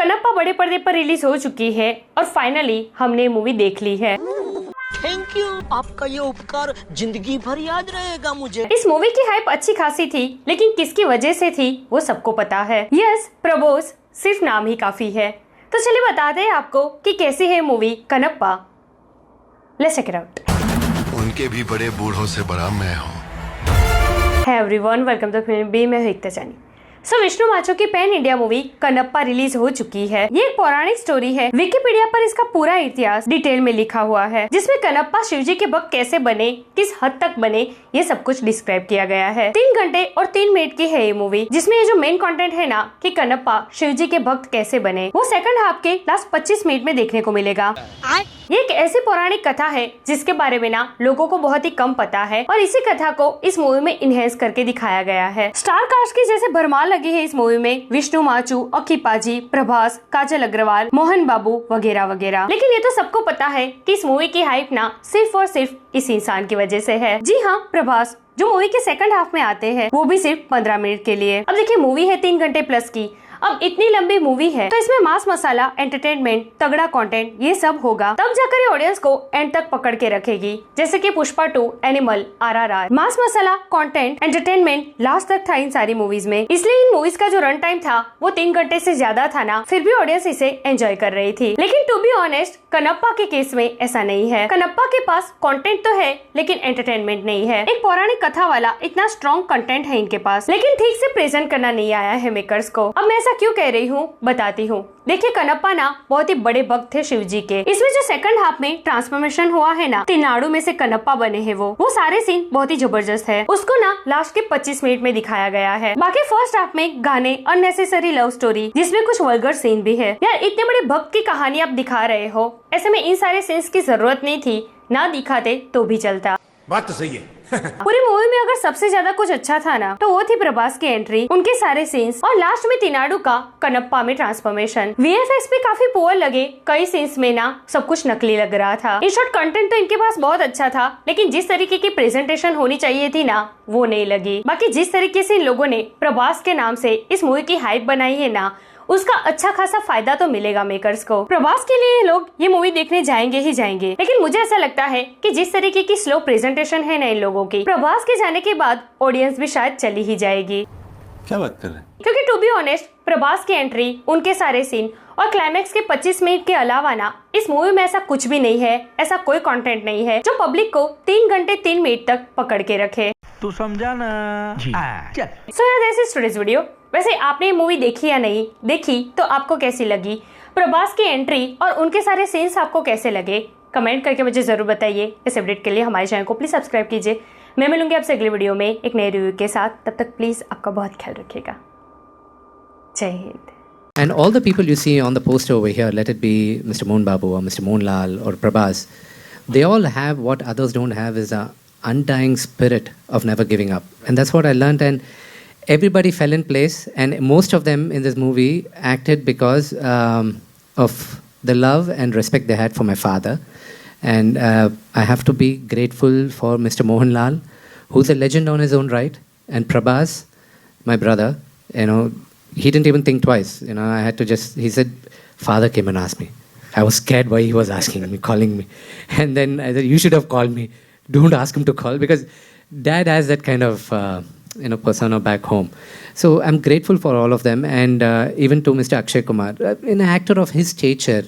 कनप्पा बड़े पर्दे पर रिलीज हो चुकी है और फाइनली हमने मूवी देख ली है। थैंक यू, आपका ये उपकार जिंदगी भर याद रहेगा मुझे। इस मूवी की हाइप अच्छी खासी थी, लेकिन किसकी वजह से थी वो सबको पता है। यस, प्रभोस सिर्फ नाम ही काफी है। तो चलिए बताते हैं आपको कि कैसी है movie Kannappa. Let's check it out. उनके भी बड़े बूढ़ों से बड़ा मैं हूँ। Hey everyone, welcome to film B. मैं एकता जानी। विष्णु माचो की pan India movie Kannappa release हो चुकी है। ये एक पौराणिक स्टोरी है। विकिपीडिया पर इसका पूरा इतिहास डिटेल में लिखा हुआ है, जिसमें कनप्पा शिवजी के भक्त कैसे बने, किस हद तक बने, ये सब कुछ डिस्क्राइब किया गया है। 3 घंटे और 3 मिनट की है ये मूवी, जिसमें ये जो मेन कंटेंट है ना कि कनप्पा शिवजी के भक्त कैसे बने, वो सेकंड हाफ के लास्ट 25 मिनट में देखने को मिलेगा। ये एक ऐसी पौराणिक कथा है जिसके बारे में ना लोगों को बहुत ही कम पता है, और इसी कथा को इस मूवी में इनहेंस करके दिखाया गया है। स्टार कास्ट की जैसे भरमार लगी है इस मूवी में। विष्णु माचू, अक्कीपाजी, प्रभास, काजल अग्रवाल, मोहन बाबू वगैरह वगैरह। लेकिन ये तो सबको पता है कि इस मूवी की हाइप ना सिर्फ और सिर्फ इस इंसान की वजह से है। जी हाँ, प्रभास, जो मूवी के सेकंड हाफ में आते हैं, वो भी सिर्फ 15 मिनट के लिए। अब देखिए, मूवी है 3 घंटे प्लस की। अब इतनी लंबी मूवी है तो इसमें मास मसाला, एंटरटेनमेंट, तगड़ा कंटेंट, ये सब होगा, तब जाकर ये ऑडियंस को एंड तक पकड़ के रखेगी। जैसे कि पुष्पा 2, एनिमल, RRR। मास मसाला, कंटेंट, एंटरटेनमेंट लास्ट तक था इन सारी मूवीज में। इसलिए इन मूवीज का जो रन टाइम था वो 3 घंटे से ज्यादा था ना, फिर भी ऑडियंस इसे एंजॉय कर रही थी। लेकिन टू बी ऑनेस्ट, कनप्पा के केस में ऐसा नहीं है। कनप्पा के पास कंटेंट तो है, लेकिन एंटरटेनमेंट नहीं है। एक पौराणिक कथा वाला इतना स्ट्रॉन्ग कंटेंट है इनके पास, लेकिन ठीक से प्रेजेंट करना नहीं आया है मेकर्स को। अब मैं क्यों कह रही हूँ, बताती हूँ। देखिए, कनप्पा ना बहुत ही बड़े भक्त थे शिव जी के। इसमें जो सेकंड हाफ में ट्रांसफॉर्मेशन हुआ है ना, तिनाडु में से कनप्पा बने हैं वो सारे सीन बहुत ही जबरदस्त है। उसको ना लास्ट के 25 मिनट में दिखाया गया है। बाकी फर्स्ट हाफ में गाने, अननेसेसरी लव स्टोरी, जिसमें कुछ वल्गर सीन भी है। यार, इतने बड़े भक्त की कहानी आप दिखा रहे हो, ऐसे में इन सारे सीन्स की जरूरत नहीं थी। ना दिखाते तो भी चलता। बात तो सही है। पूरी मूवी में अगर सबसे ज्यादा कुछ अच्छा था ना, तो वो थी प्रभास की एंट्री, उनके सारे सीन्स, और लास्ट में तिनाडु का कनप्पा में ट्रांसफॉर्मेशन। VFX भी काफी पुअर लगे। कई सीन्स में ना सब कुछ नकली लग रहा था। इन शॉर्ट, कंटेंट तो इनके पास बहुत अच्छा था, लेकिन जिस तरीके की प्रेजेंटेशन होनी चाहिए थी ना, वो नहीं लगी। बाकी जिस तरीके से इन लोगों ने प्रभास के नाम से इस मूवी की हाइप बनाई है ना, उसका अच्छा खासा फायदा तो मिलेगा मेकर्स को। प्रभास के लिए लोग ये मूवी देखने जाएंगे ही जाएंगे। लेकिन मुझे ऐसा लगता है कि जिस तरीके की स्लो प्रेजेंटेशन है ना इन लोगों की, प्रभास के जाने के बाद ऑडियंस भी शायद चली ही जाएगी। क्या बात कर रहे हैं? क्योंकि टू बी ऑनेस्ट, प्रभास की एंट्री, उनके सारे सीन और क्लाइमैक्स के 25 मिनट के अलावा ना इस मूवी में ऐसा कुछ भी नहीं है। ऐसा कोई कंटेंट नहीं है जो पब्लिक को 3 घंटे 3 मिनट तक पकड़ के रखे। तू समझा ना? जी। चल। सो यार, दिस इज टुडेस वीडियो। वैसे आपने ये मूवी देखी या नहीं देखी, तो आपको कैसी लगी? प्रभास की एंट्री और उनके सारे सीन्स आपको कैसे लगे? कमेंट करके मुझे जरूर बताइए। इस अपडेट के लिए हमारे चैनल को प्लीज सब्सक्राइब कीजिए। मैं मिलूंगी आपसे अगले वीडियो में एक नए रिव्यू के साथ। तब तक प्लीज आपका बहुत ख्याल रखिएगा। जय Hind. And all the people you see on the poster over here, let it be Mr. Mohan Babu or Mr. Mohan Lal or Prabhas, they all have what others don't have, is a undying spirit of never giving up. And that's what I learned, and everybody fell in place, and most of them in this movie acted because of the love and respect they had for my father. And I have to be grateful for Mr. Mohan Lal, who's a legend on his own right, and Prabhas, my brother. You know, he didn't even think twice. You know, I had to just, he said, father came and asked me. I was scared why he was asking me, calling me. And then I said, you should have called me. Don't ask him to call, because dad has that kind of, persona back home. So I'm grateful for all of them. And even to Mr. Akshay Kumar, an actor of his stature,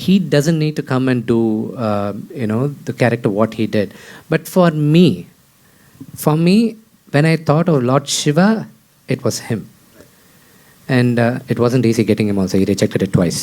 he doesn't need to come and do, the character what he did. But for me, when I thought of Lord Shiva, it was him. And it wasn't easy getting him also. He rejected it twice.